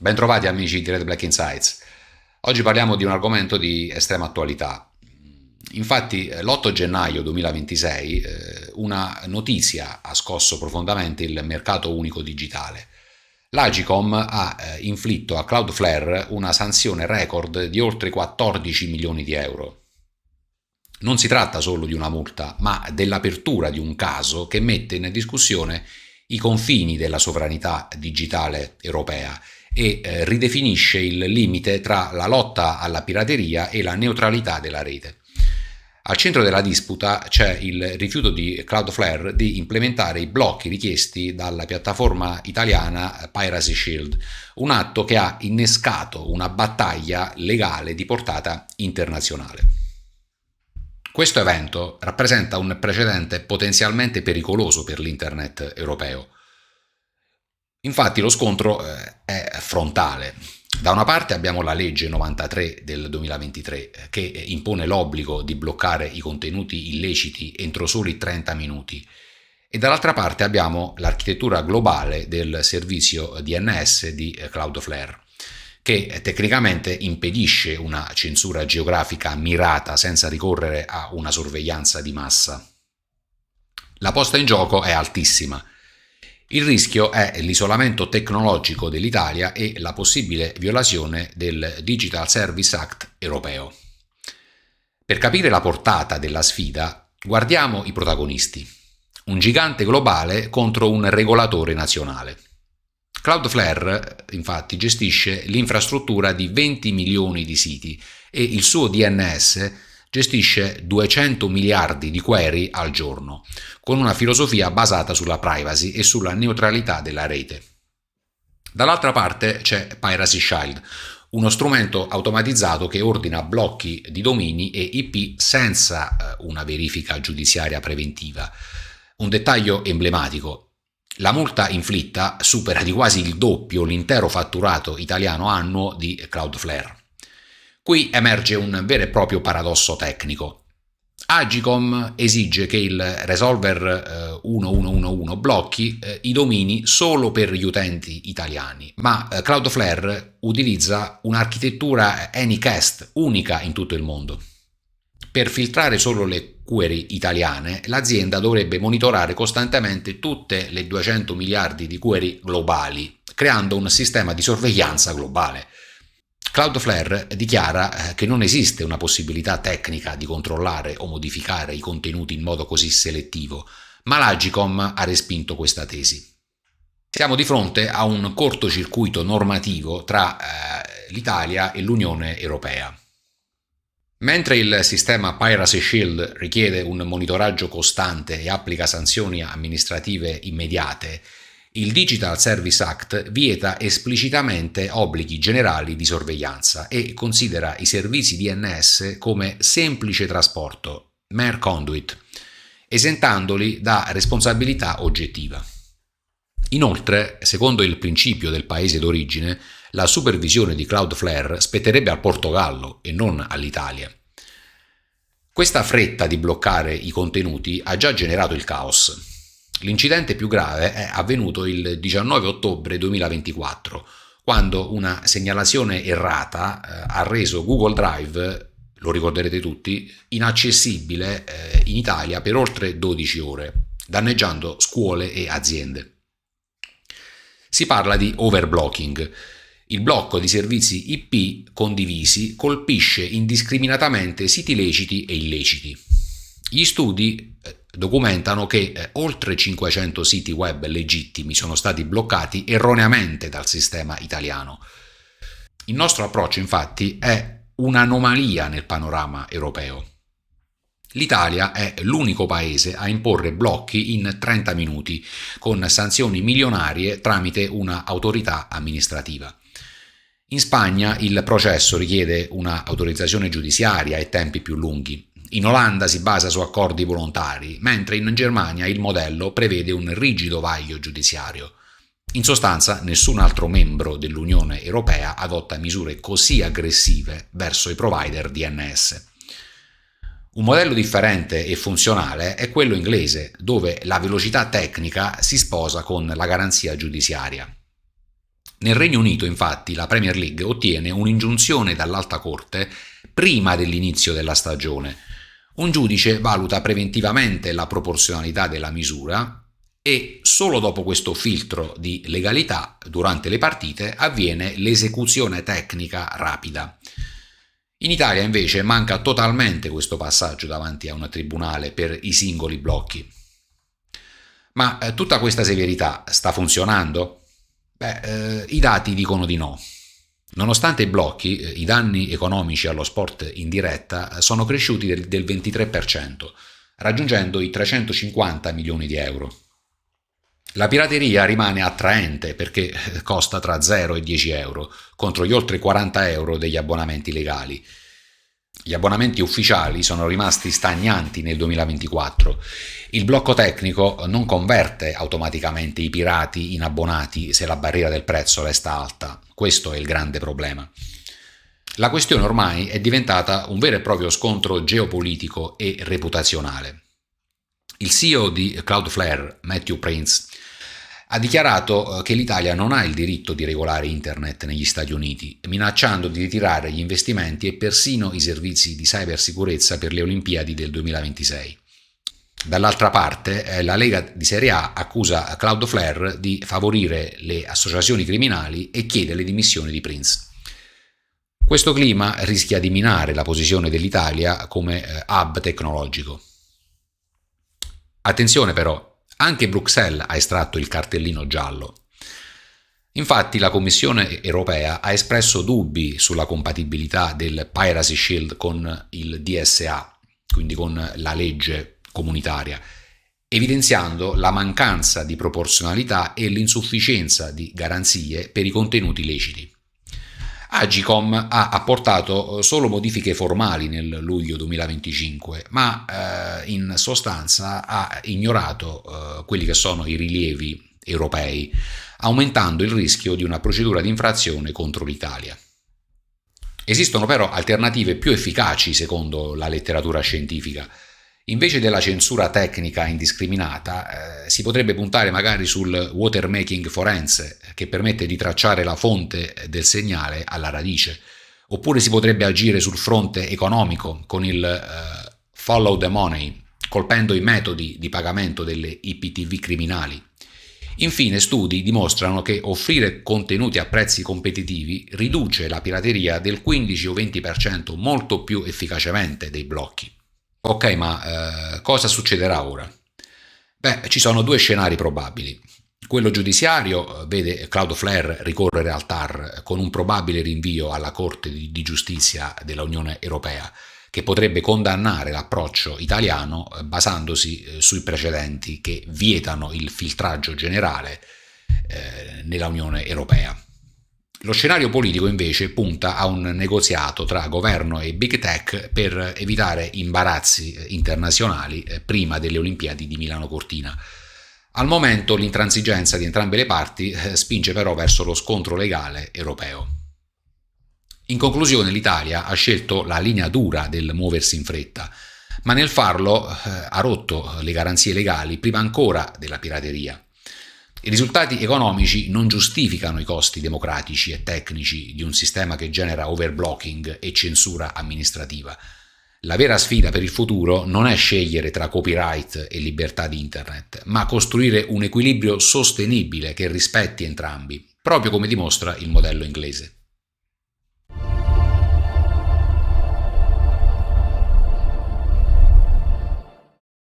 Bentrovati amici di Red Black Insights. Oggi parliamo di un argomento di estrema attualità. Infatti, l'8 gennaio 2026 una notizia ha scosso profondamente il mercato unico digitale. L'Agicom ha inflitto a Cloudflare una sanzione record di oltre 14 milioni di euro. Non si tratta solo di una multa, ma dell'apertura di un caso che mette in discussione i confini della sovranità digitale europea e ridefinisce il limite tra la lotta alla pirateria e la neutralità della rete. Al centro della disputa c'è il rifiuto di Cloudflare di implementare i blocchi richiesti dalla piattaforma italiana Piracy Shield, un atto che ha innescato una battaglia legale di portata internazionale. Questo evento rappresenta un precedente potenzialmente pericoloso per l'internet europeo. Infatti lo scontro è frontale. Da una parte abbiamo la legge 93 del 2023 che impone l'obbligo di bloccare i contenuti illeciti entro soli 30 minuti e dall'altra parte abbiamo l'architettura globale del servizio DNS di Cloudflare che tecnicamente impedisce una censura geografica mirata senza ricorrere a una sorveglianza di massa. La posta in gioco è altissima. Il rischio è l'isolamento tecnologico dell'Italia e la possibile violazione del Digital Service Act europeo. Per capire la portata della sfida, guardiamo i protagonisti. Un gigante globale contro un regolatore nazionale. Cloudflare, infatti, gestisce l'infrastruttura di 20 milioni di siti e il suo DNS gestisce 200 miliardi di query al giorno, con una filosofia basata sulla privacy e sulla neutralità della rete. Dall'altra parte c'è Piracy Shield, uno strumento automatizzato che ordina blocchi di domini e IP senza una verifica giudiziaria preventiva. Un dettaglio emblematico. La multa inflitta supera di quasi il doppio l'intero fatturato italiano annuo di Cloudflare. Qui emerge un vero e proprio paradosso tecnico. Agicom esige che il resolver 1111 blocchi i domini solo per gli utenti italiani, ma Cloudflare utilizza un'architettura Anycast unica in tutto il mondo. Per filtrare solo le query italiane, l'azienda dovrebbe monitorare costantemente tutte le 200 miliardi di query globali, creando un sistema di sorveglianza globale. Cloudflare dichiara che non esiste una possibilità tecnica di controllare o modificare i contenuti in modo così selettivo, ma l'Agicom ha respinto questa tesi. Siamo di fronte a un cortocircuito normativo tra l'Italia e l'Unione Europea. Mentre il sistema Piracy Shield richiede un monitoraggio costante e applica sanzioni amministrative immediate, il Digital Service Act vieta esplicitamente obblighi generali di sorveglianza e considera i servizi DNS come semplice trasporto, mere conduit, esentandoli da responsabilità oggettiva. Inoltre, secondo il principio del paese d'origine, la supervisione di Cloudflare spetterebbe al Portogallo e non all'Italia. Questa fretta di bloccare i contenuti ha già generato il caos. L'incidente più grave è avvenuto il 19 ottobre 2024, quando una segnalazione errata ha reso Google Drive, lo ricorderete tutti, inaccessibile in Italia per oltre 12 ore, danneggiando scuole e aziende. Si parla di overblocking. Il blocco di servizi IP condivisi colpisce indiscriminatamente siti leciti e illeciti. Gli studi documentano che oltre 500 siti web legittimi sono stati bloccati erroneamente dal sistema italiano. Il nostro approccio, infatti, è un'anomalia nel panorama europeo. L'Italia è l'unico paese a imporre blocchi in 30 minuti, con sanzioni milionarie tramite una autorità amministrativa. In Spagna il processo richiede una autorizzazione giudiziaria e tempi più lunghi. In Olanda si basa su accordi volontari, mentre in Germania il modello prevede un rigido vaglio giudiziario. In sostanza, nessun altro membro dell'Unione Europea adotta misure così aggressive verso i provider DNS. Un modello differente e funzionale è quello inglese, dove la velocità tecnica si sposa con la garanzia giudiziaria. Nel Regno Unito, infatti, la Premier League ottiene un'ingiunzione dall'Alta Corte prima dell'inizio della stagione. Un giudice valuta preventivamente la proporzionalità della misura e solo dopo questo filtro di legalità, durante le partite, avviene l'esecuzione tecnica rapida. In Italia invece manca totalmente questo passaggio davanti a un tribunale per i singoli blocchi. Ma tutta questa severità sta funzionando? I dati dicono di no. Nonostante i blocchi, i danni economici allo sport in diretta sono cresciuti del 23%, raggiungendo i 350 milioni di euro. La pirateria rimane attraente perché costa tra 0 e 10 euro, contro gli oltre 40 euro degli abbonamenti legali. Gli abbonamenti ufficiali sono rimasti stagnanti nel 2024. Il blocco tecnico non converte automaticamente i pirati in abbonati se la barriera del prezzo resta alta. Questo è il grande problema. La questione ormai è diventata un vero e proprio scontro geopolitico e reputazionale. Il CEO di Cloudflare, Matthew Prince, ha dichiarato che l'Italia non ha il diritto di regolare internet negli Stati Uniti, minacciando di ritirare gli investimenti e persino i servizi di cybersicurezza per le Olimpiadi del 2026. Dall'altra parte, la Lega di Serie A accusa Cloudflare di favorire le associazioni criminali e chiede le dimissioni di Prince. Questo clima rischia di minare la posizione dell'Italia come hub tecnologico. Attenzione però, anche Bruxelles ha estratto il cartellino giallo. Infatti la Commissione europea ha espresso dubbi sulla compatibilità del Piracy Shield con il DSA, quindi con la legge comunitaria, evidenziando la mancanza di proporzionalità e l'insufficienza di garanzie per i contenuti leciti. Agcom ha apportato solo modifiche formali nel luglio 2025, ma in sostanza ha ignorato quelli che sono i rilievi europei, aumentando il rischio di una procedura di infrazione contro l'Italia. Esistono però alternative più efficaci secondo la letteratura scientifica. Invece della censura tecnica indiscriminata, si potrebbe puntare magari sul watermaking forense, che permette di tracciare la fonte del segnale alla radice. Oppure si potrebbe agire sul fronte economico con il follow the money, colpendo i metodi di pagamento delle IPTV criminali. Infine, studi dimostrano che offrire contenuti a prezzi competitivi riduce la pirateria del 15 o 20% molto più efficacemente dei blocchi. Ok, ma cosa succederà ora? Ci sono due scenari probabili. Quello giudiziario vede Cloudflare ricorrere al TAR con un probabile rinvio alla Corte di Giustizia dell'Unione Europea, che potrebbe condannare l'approccio italiano basandosi sui precedenti che vietano il filtraggio generale nella Unione Europea. Lo scenario politico invece punta a un negoziato tra governo e big tech per evitare imbarazzi internazionali prima delle Olimpiadi di Milano Cortina. Al momento l'intransigenza di entrambe le parti spinge però verso lo scontro legale europeo. In conclusione, l'Italia ha scelto la linea dura del muoversi in fretta, ma nel farlo ha rotto le garanzie legali prima ancora della pirateria. I risultati economici non giustificano i costi democratici e tecnici di un sistema che genera overblocking e censura amministrativa. La vera sfida per il futuro non è scegliere tra copyright e libertà di internet, ma costruire un equilibrio sostenibile che rispetti entrambi, proprio come dimostra il modello inglese.